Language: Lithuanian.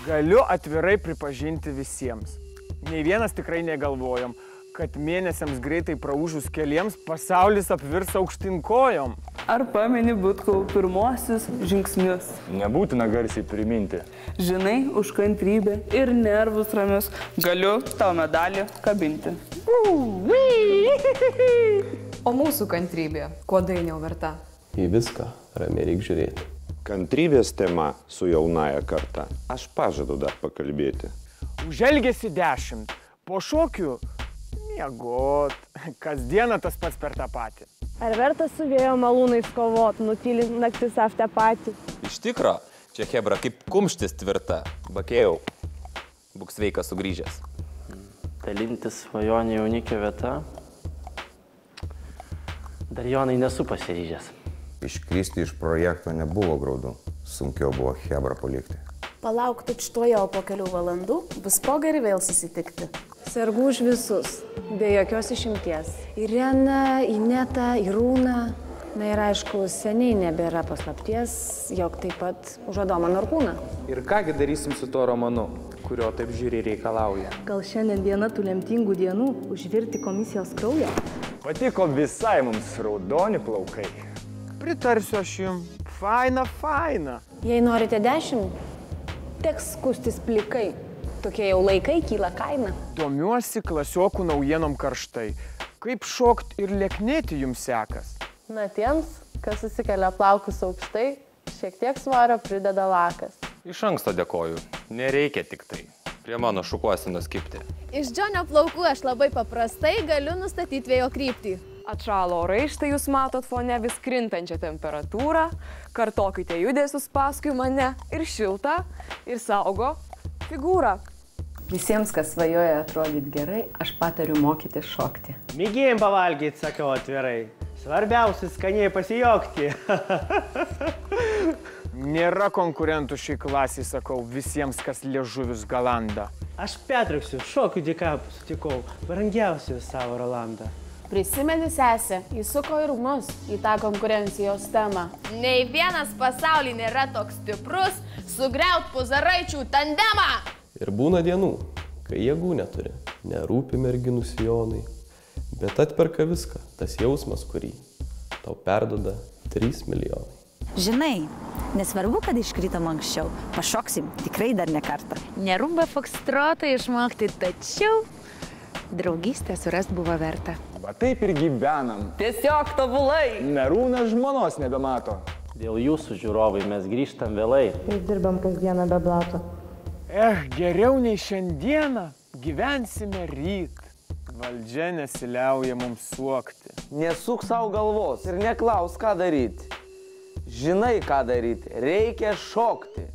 Galiu atvirai pripažinti visiems. Nei vienas tikrai negalvojom, kad mėnesiams greitai praūžus keliems pasaulis apvirs aukštinkojom. Ar pameni Butkau pirmosius žingsnius? Nebūtina garsiai priminti. Žinai, už kantrybę ir nervus ramius galiu tau medalį kabinti. O mūsų kantrybė, kuo dainiau verta? Į viską ramiai reikia žiūrėti. Kantrybės tema su jaunaja karta. Aš pažadu dar pakalbėti. Už elgesį 10, po šokių miegot, kasdieną tas pats per tą patį. Ar verta su vėjo malūnais kovot, nutyli naktis tą patį? Iš tikro, čia hebra kaip kumštis tvirta. Bakėjau, būk sveikas sugrįžęs. Dalintis svajonė jaunikio vieta. Dar Jonai nesu pasiryžęs. Iškristi iš projekto nebuvo graudu. Sunkiau buvo hebrą palikti. Palauk tučtuoja, o po kelių valandų bus proga ir vėl susitikti. Sergu už visus, be jokios išimties. Irena, Ineta, Irūna. Na ir aišku, seniai nebėra paslapties, jog taip pat už Adomą Norkūną. Ir kągi darysim su tuo romanu, kurio taip žiūri reikalauja? Gal šiandien diena tų lemtingų dienų užvirti komisijos kraują? Patiko visai mums raudoni plaukai. Pritarsiu aš jums. Faina, faina. Jei norite 10, teks skustis plikai. Tokie jau laikai kyla kaina. Domiuosi klasiokų naujienom karštai. Kaip šokt ir lieknėti jums sekas? Na tiems, kas susikelia plaukus aukštai, šiek tiek svorio prideda lakas. Iš anksto dėkoju. Nereikia tik tai. Prie mano šukuosinos kibti. Iš Džonio plaukų aš labai paprastai galiu nustatyti vėjo kryptį. Atšalo orai, štai jūs matot fone vis krintančią temperatūrą. Kartokite judesius paskui mane ir šiltą, ir saugo figūrą. Visiems, kas svajoja atrodyti gerai, aš patariu mokyti šokti. Mėgėjim pavalgyti, sakiau atvirai. Svarbiausia, skaniai pasijokti. Nėra konkurentų šiai klasiai, sakau, visiems, kas liežuvius galanda. Aš Petriksiu, šokių dėkapų sutikau, brangiausiu savo Rolandą. Prisimeni sesę, įsuko ir mus į tą konkurencijos temą. Nei vienas pasaulyje nėra toks stiprus, sugriaut puzaraičių tandemą. Ir būna dienų, kai jėgų neturi, nerūpi merginų sijonai, bet atperka viską, tas jausmas, kurį tau perduoda 3 milijonai. Žinai, nesvarbu, kad iškritom anksčiau, pašoksim tikrai dar ne kartą. Nerumba fokstrotą išmokti, tačiau draugystę surast buvo verta. Va taip ir gyvenam. Tiesiog tobulai. Merūnas žmonos nebemato. Dėl jūsų žiūrovai mes grįžtam vėlai. Ir dirbam kasdieną be blato. Geriau nei šiandieną gyvensime ryt. Valdžia nesiliauja mums suokti. Nesuk savo galvos ir neklaus, ką daryti. Žinai, ką daryti. Reikia šokti.